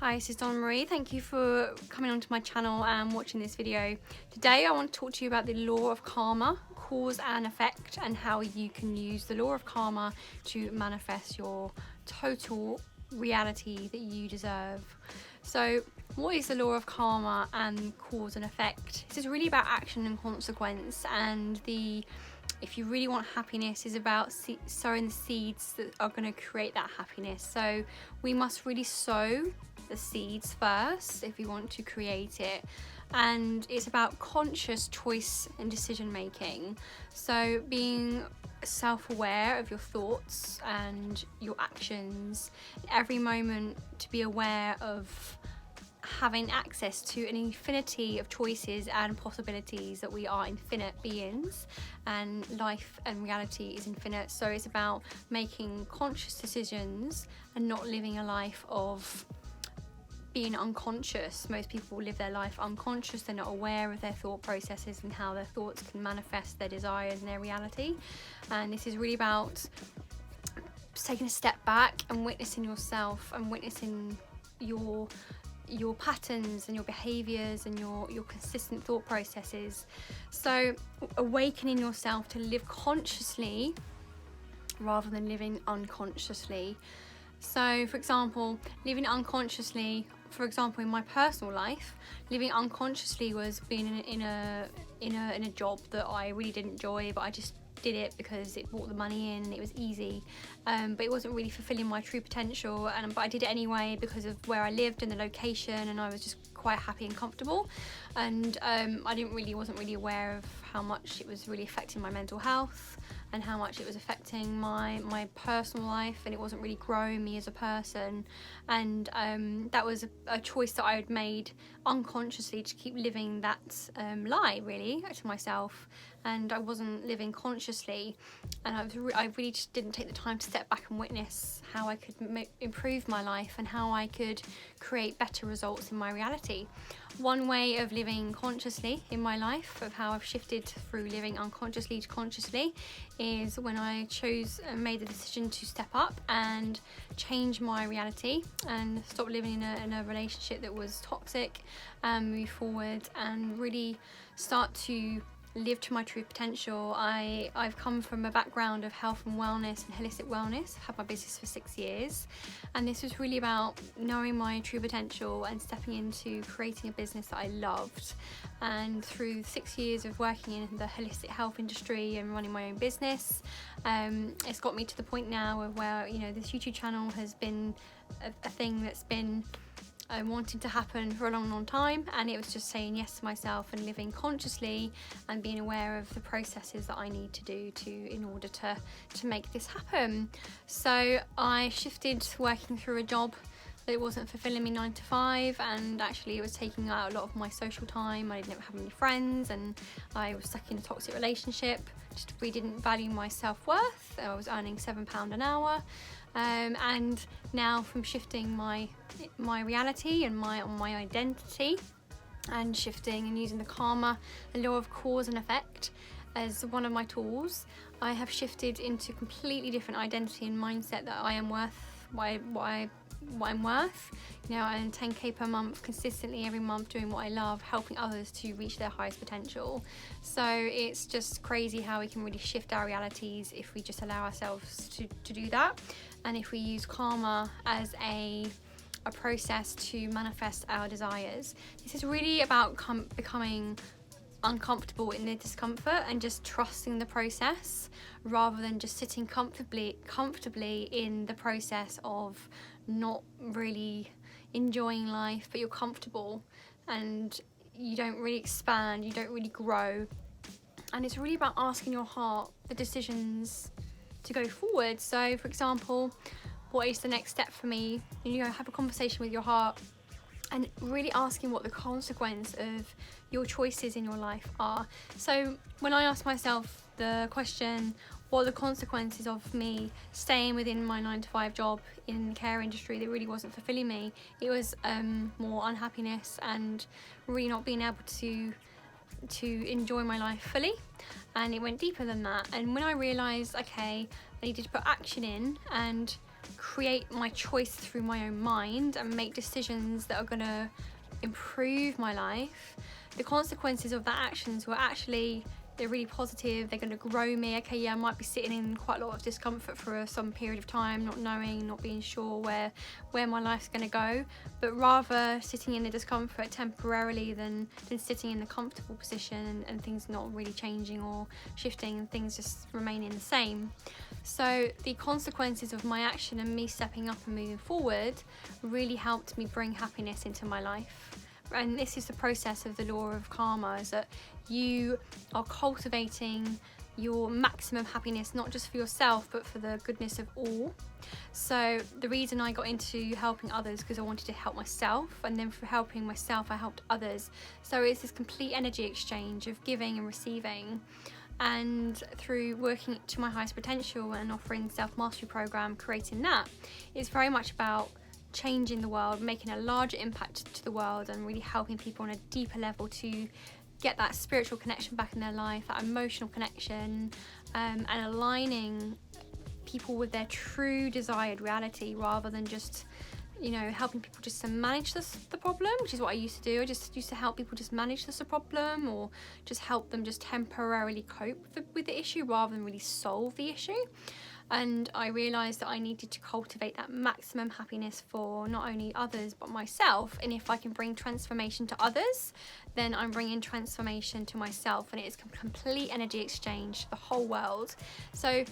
Hi, this is Donna Marie. Thank you for coming onto my channel and watching this video. Today I want to talk to you about the law of karma, cause and effect, and how you can use the law of karma to manifest your total reality that you deserve. So what is the law of karma and cause and effect? This is really about action and consequence, and if you really want happiness, is about sowing the seeds that are going to create that happiness. So we must really sow the seeds first if we want to create it, and it's about conscious choice and decision making. So being self-aware of your thoughts and your actions every moment, to be aware of having access to an infinity of choices and possibilities, that we are infinite beings and life and reality is infinite. So it's about making conscious decisions and not living a life of being unconscious. Most people live their life unconscious. They're not aware of their thought processes and how their thoughts can manifest their desires and their reality. And this is really about taking a step back and witnessing yourself and witnessing your patterns and your behaviors and your consistent thought processes. So awakening yourself to live consciously rather than living unconsciously. So for example, living unconsciously, for example, in my personal life, living unconsciously was being in a job that I really didn't enjoy, but I just did it because it brought the money in and it was easy, but it wasn't really fulfilling my true potential, but I did it anyway because of where I lived and the location, and I was just quite happy and comfortable, and I wasn't really aware of how much it was really affecting my mental health and how much it was affecting my personal life, and it wasn't really growing me as a person. And that was a choice that I had made unconsciously to keep living that lie really to myself, and I wasn't living consciously, and I really just didn't take the time to step back and witness how I could improve my life and how I could create better results in my reality. One way of living consciously in my life, of how I've shifted through living unconsciously to consciously, is when I chose and made the decision to step up and change my reality and stop living in a relationship that was toxic, and move forward and really start to live to my true potential. I've come from a background of health and wellness and holistic wellness. I've had my business for 6 years, and this was really about knowing my true potential and stepping into creating a business that I loved. And through 6 years of working in the holistic health industry and running my own business, it's got me to the point now of where, this YouTube channel has been a thing that's been wanted to happen for a long time, and it was just saying yes to myself and living consciously and being aware of the processes that I need to do in order to make this happen. So I shifted working through a job that it wasn't fulfilling me 9 to 5, and actually it was taking out a lot of my social time. I didn't have any friends, and I was stuck in a toxic relationship. Just really didn't value my self-worth. I was earning £7 an hour, and now from shifting my reality and my identity, and shifting and using the karma, the law of cause and effect, as one of my tools, I have shifted into a completely different identity and mindset, that I am worth what I'm worth. I earn 10k per month consistently every month doing what I love, helping others to reach their highest potential. So it's just crazy how we can really shift our realities if we just allow ourselves to do that, and if we use karma as a process to manifest our desires. This is really about becoming uncomfortable in the discomfort and just trusting the process, rather than just sitting comfortably in the process of not really enjoying life, but you're comfortable and you don't really expand, you don't really grow. And it's really about asking your heart the decisions to go forward. So for example, what is the next step for me? Have a conversation with your heart and really asking what the consequence of your choices in your life are. So when I ask myself the question, what are the consequences of me staying within my 9 to 5 job in the care industry that really wasn't fulfilling me, it was more unhappiness and really not being able to enjoy my life fully. And it went deeper than that. And when I realised, okay, I needed to put action in and create my choice through my own mind and make decisions that are going to improve my life, the consequences of that actions were actually, they're really positive. They're going to grow me. Okay, yeah, I might be sitting in quite a lot of discomfort for some period of time, not knowing, not being sure where my life's going to go, but rather sitting in the discomfort temporarily than sitting in the comfortable position and things not really changing or shifting and things just remaining the same. So the consequences of my action and me stepping up and moving forward really helped me bring happiness into my life. And this is the process of the law of karma, is that you are cultivating your maximum happiness, not just for yourself, but for the goodness of all. So the reason I got into helping others, because I wanted to help myself, and then for helping myself, I helped others. So it's this complete energy exchange of giving and receiving. And through working to my highest potential and offering self-mastery program, creating that, it's very much about changing the world, making a larger impact to the world, and really helping people on a deeper level to get that spiritual connection back in their life, that emotional connection, and aligning people with their true desired reality, rather than just, you know, helping people just to manage the problem, which is what I used to do. I just used to help people just manage the problem, or just help them just temporarily cope with the issue rather than really solve the issue. And I realised that I needed to cultivate that maximum happiness for not only others but myself. And if I can bring transformation to others, then I'm bringing transformation to myself, and it's complete energy exchange to the whole world. So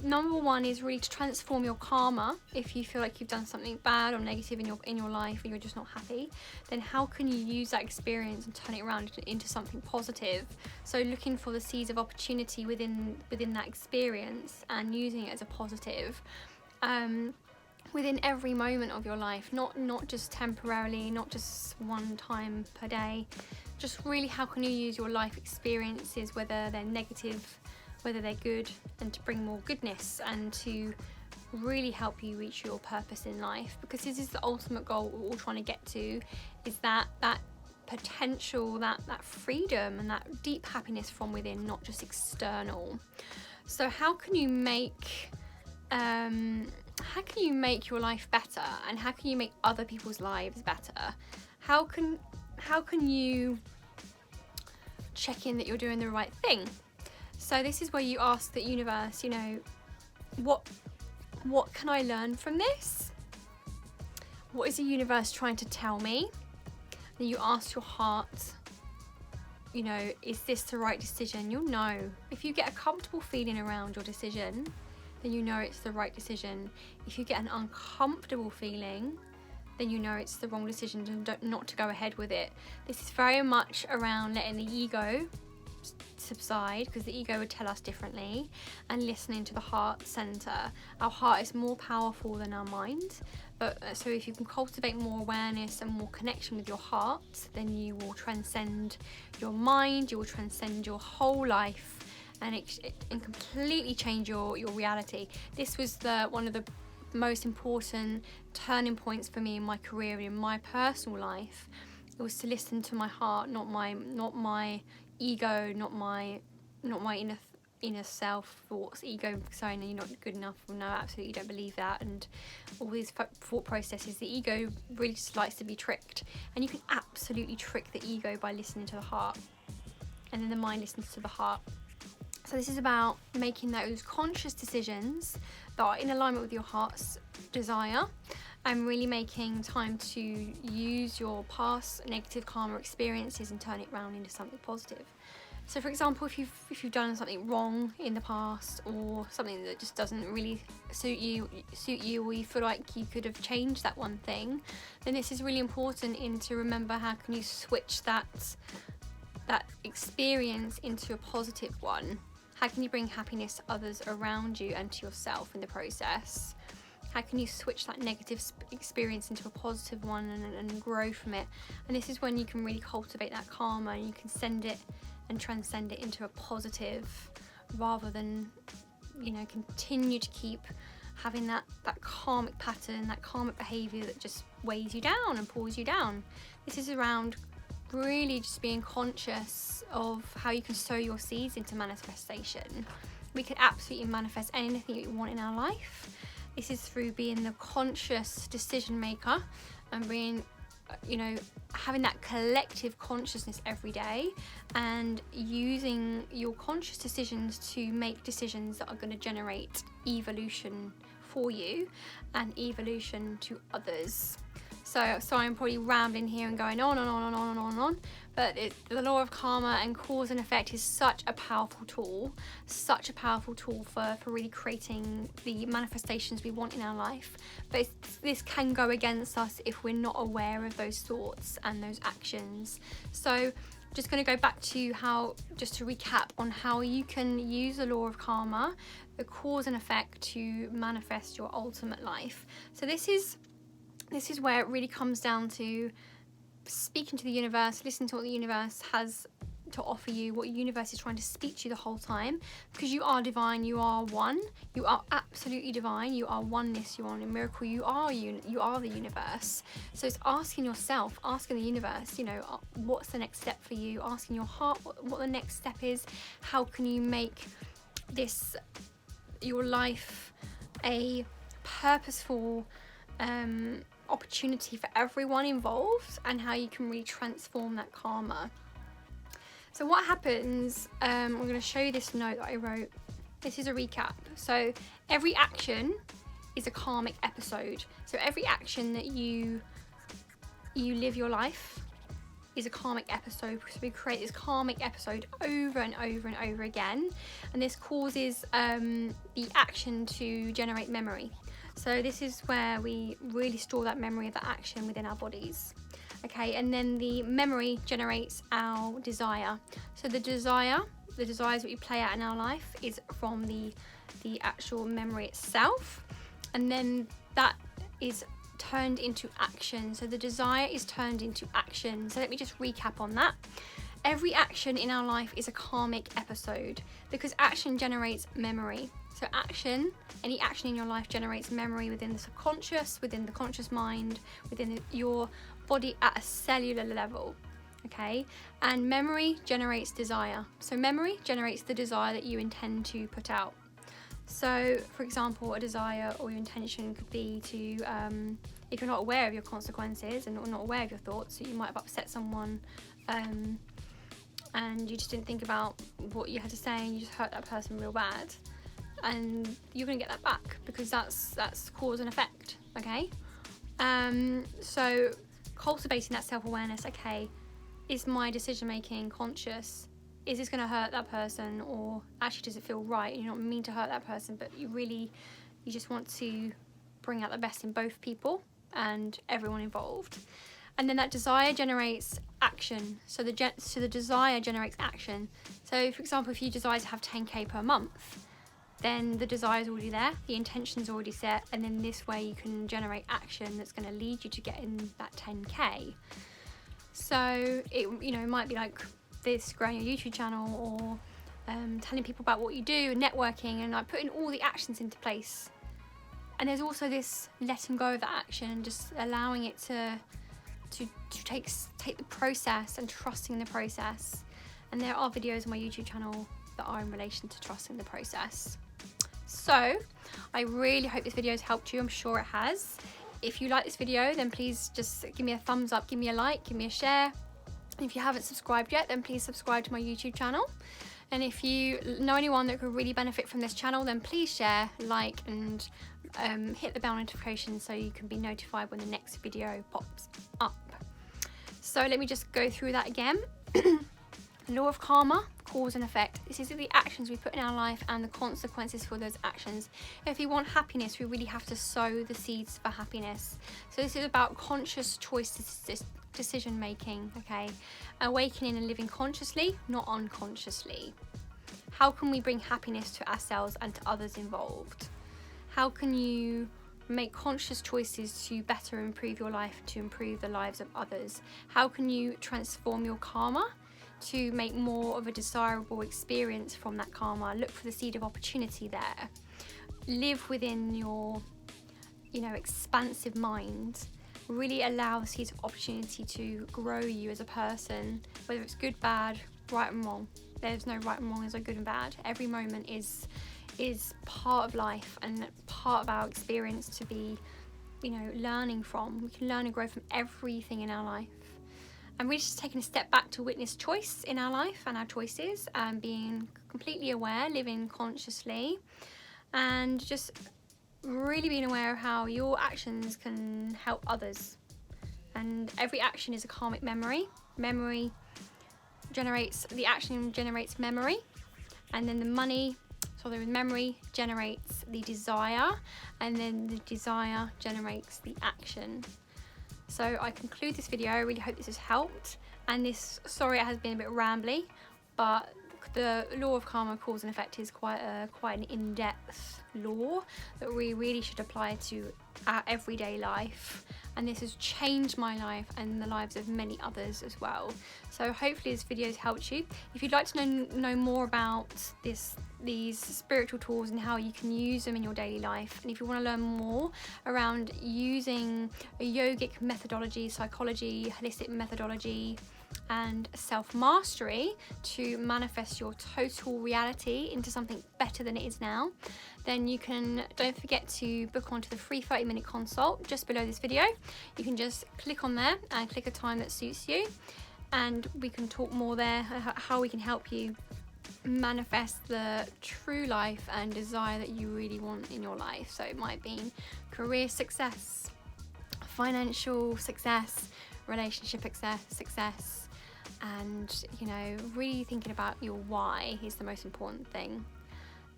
number one is really to transform your karma. If you feel like you've done something bad or negative in your life and you're just not happy, then how can you use that experience and turn it around into something positive? So looking for the seeds of opportunity within that experience and using it as a positive within every moment of your life, not just temporarily, not just one time per day. Just really, how can you use your life experiences, whether they're negative, whether they're good, and to bring more goodness and to really help you reach your purpose in life? Because this is the ultimate goal we're all trying to get to, is that potential, that freedom and that deep happiness from within, not just external. So how can you make your life better, and how can you make other people's lives better? How can you check in that you're doing the right thing? So this is where you ask the universe, you know, what can I learn from this? What is the universe trying to tell me? Then you ask your heart, you know, is this the right decision? You'll know. If you get a comfortable feeling around your decision, then you know it's the right decision. If you get an uncomfortable feeling, then you know it's the wrong decision and not to go ahead with it. This is very much around letting the ego subside, because the ego would tell us differently, and listening to the heart center. Our heart is more powerful than our mind, but so if you can cultivate more awareness and more connection with your heart, then you will transcend your mind, you will transcend your whole life, and completely change your reality. This was one of the most important turning points for me in my career, in my personal life. It was to listen to my heart, not my ego, not my inner self thoughts. Ego saying you're not good enough, well, no, absolutely don't believe that, and all these thought processes. The ego really just likes to be tricked, and you can absolutely trick the ego by listening to the heart, and then the mind listens to the heart. So this is about making those conscious decisions that are in alignment with your heart's desire, and really making time to use your past negative karma experiences and turn it around into something positive. So for example, if you've done something wrong in the past, or something that just doesn't really suit you, or you feel like you could have changed that one thing, then this is really important to remember how can you switch that experience into a positive one. How can you bring happiness to others around you and to yourself in the process? How can you switch that negative experience into a positive one and grow from it? And this is when you can really cultivate that karma, and you can send it and transcend it into a positive, rather than, you know, continue to keep having that karmic pattern, that karmic behaviour that just weighs you down and pulls you down. This is around really just being conscious of how you can sow your seeds into manifestation. We can absolutely manifest anything we want in our life. This is through being the conscious decision maker and being, you know, having that collective consciousness every day and using your conscious decisions to make decisions that are going to generate evolution for you and evolution to others. So sorry, I'm probably rambling here and going on and on and on and on and on, but the law of karma and cause and effect is such a powerful tool for really creating the manifestations we want in our life. But this can go against us if we're not aware of those thoughts and those actions. So just going to go back to just to recap on how you can use the law of karma, the cause and effect, to manifest your ultimate life. So this is where it really comes down to speaking to the universe, listening to what the universe has to offer you, what the universe is trying to speak to you the whole time, because you are divine, you are one, you are absolutely divine, you are oneness, you are a miracle, you are the universe. So it's asking yourself, asking the universe, you know, what's the next step for you, asking your heart what the next step is, how can you make this, your life, a purposeful opportunity for everyone involved, and how you can really transform that karma. So what happens, I'm going to show you this note that I wrote. This is a recap. So every action is a karmic episode. So every action that you live your life is a karmic episode, because we create this karmic episode over and over and over again, and this causes the action to generate memory. So this is where we really store that memory of that action within our bodies. Okay, and then the memory generates our desire. So the desires that we play out in our life is from the actual memory itself, and then that is turned into action. So the desire is turned into action. So let me just recap on that. Every action in our life is a karmic episode, because action generates memory. So any action in your life generates memory within the subconscious, within the conscious mind, within your body at a cellular level. Okay, and memory generates desire. So memory generates the desire that you intend to put out. So for example, a desire or your intention could be to, if you're not aware of your consequences and not aware of your thoughts, so you might have upset someone, and you just didn't think about what you had to say and you just hurt that person real bad, and you're going to get that back, because that's cause and effect. Okay, so cultivating that self-awareness. Okay, is my decision making conscious? Is this going to hurt that person, or actually does it feel right? You don't mean to hurt that person, but you just want to bring out the best in both people and everyone involved. And then that desire generates action. So the desire generates action. So for example, if you desire to have 10k per month, then the desire is already there, the intention is already set, and then this way you can generate action that's going to lead you to getting that 10k. So it might be like this, growing your YouTube channel, or telling people about what you do, networking, and like putting all the actions into place. And there's also this letting go of that action and just allowing it to take the process and trusting the process. And there are videos on my YouTube channel that are in relation to trusting the process. So I really hope this video has helped you. I'm sure it has. If you like this video, then please just give me a thumbs up, give me a like, give me a share. And if you haven't subscribed yet, then please subscribe to my YouTube channel. And if you know anyone that could really benefit from this channel, then please share, like, and hit the bell notification so you can be notified when the next video pops up. So let me just go through that again. Law of karma, cause and effect. This is the actions we put in our life and the consequences for those actions. If we want happiness, we really have to sow the seeds for happiness. So this is about conscious choice decision making, okay? Awakening and living consciously, not unconsciously. How can we bring happiness to ourselves and to others involved? How can you make conscious choices to better improve your life, to improve the lives of others? How can you transform your karma to make more of a desirable experience from that karma? Look for the seed of opportunity there. Live within your, expansive mind. Really allow the seeds of opportunity to grow you as a person, whether it's good, bad, right and wrong. There's no right and wrong, there's no good and bad. Every moment is is part of life and part of our experience to be, you know, learning from. We can learn and grow from everything in our life. And we're just taking a step back to witness choice in our life and our choices, and being completely aware, living consciously, and just really being aware of how your actions can help others. And every action is a karmic memory. Memory generates, the action generates memory, and then the memory generates the desire, and then the desire generates the action. So I conclude this video. I really hope this has helped, and this, sorry it has been a bit rambly, but the law of karma, cause and effect, is quite an in-depth law that we really should apply to our everyday life, and this has changed my life and the lives of many others as well. So hopefully this video has helped you. If you'd like to know more about these spiritual tools and how you can use them in your daily life, and if you want to learn more around using a yogic methodology, psychology, holistic methodology, and self-mastery to manifest your total reality into something better than it is now, then don't forget to book onto the free 30-minute consult just below this video. You can just click on there and click a time that suits you, and we can talk more there, how we can help you manifest the true life and desire that you really want in your life. So it might be career success, financial success, relationship success, and, you know, really thinking about your why is the most important thing.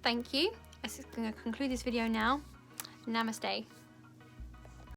Thank you. I'm going to conclude this video now. Namaste.